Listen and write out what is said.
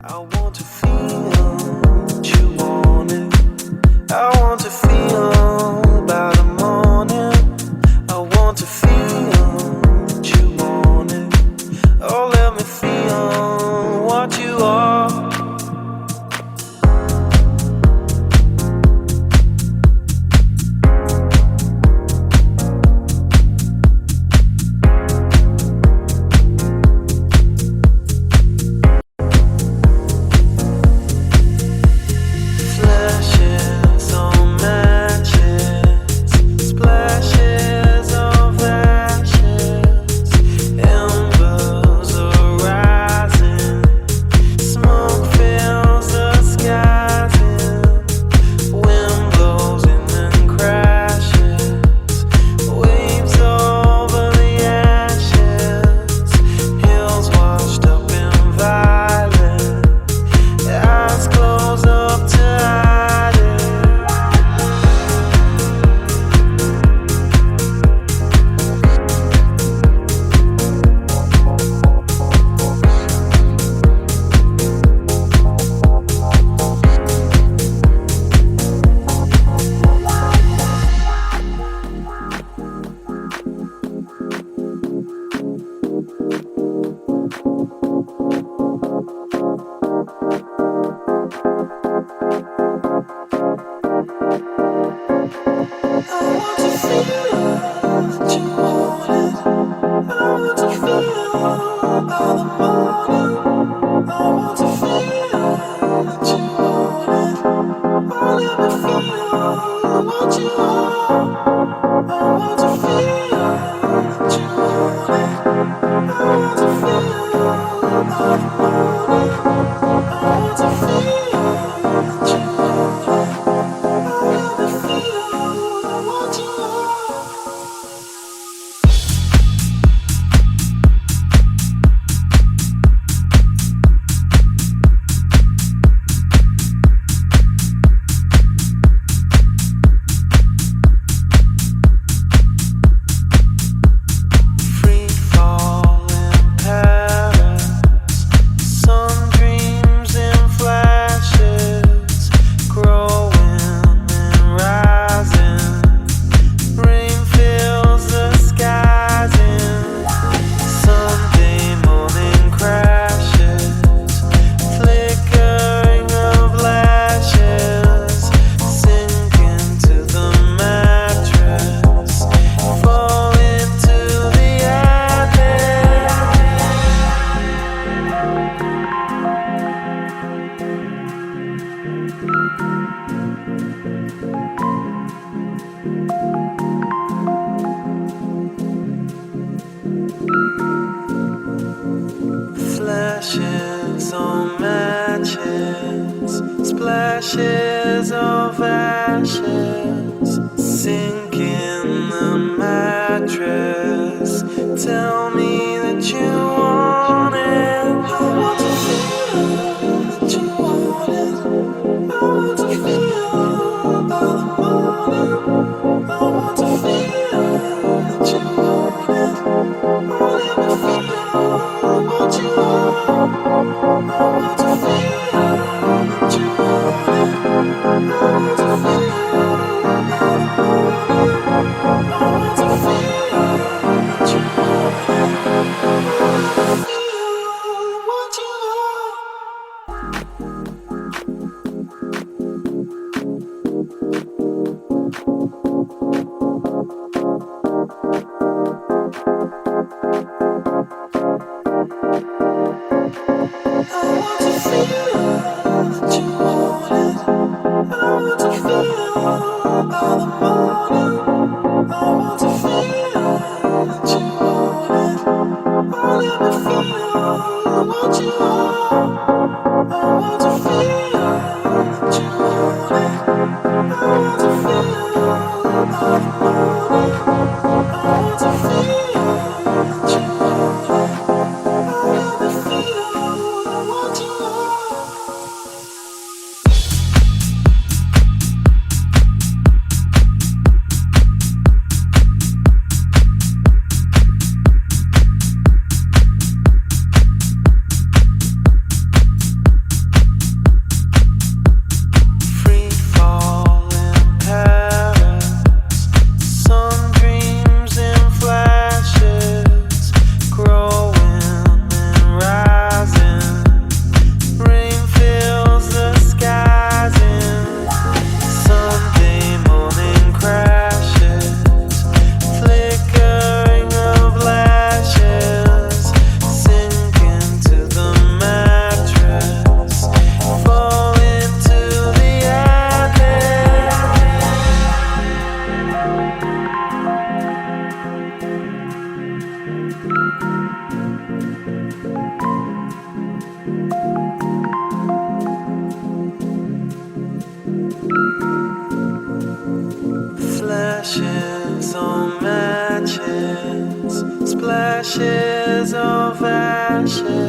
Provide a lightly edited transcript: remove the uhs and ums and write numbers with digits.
I want to feel what you wanted. I want to feel by the morning. I want to feel what you wanted. Oh, let me feel what you are. Flashes on matches, splashes of ashes, sink in the mattress. Tell me that you want it. I want to feel that you want it. I want to feel by the morning. I want to feel that you want it. Oh, let me feel what you are. I want to feel that you want it. I want to feel by the morning. I want to feel that you want it. I want to feel what you splashes of ashes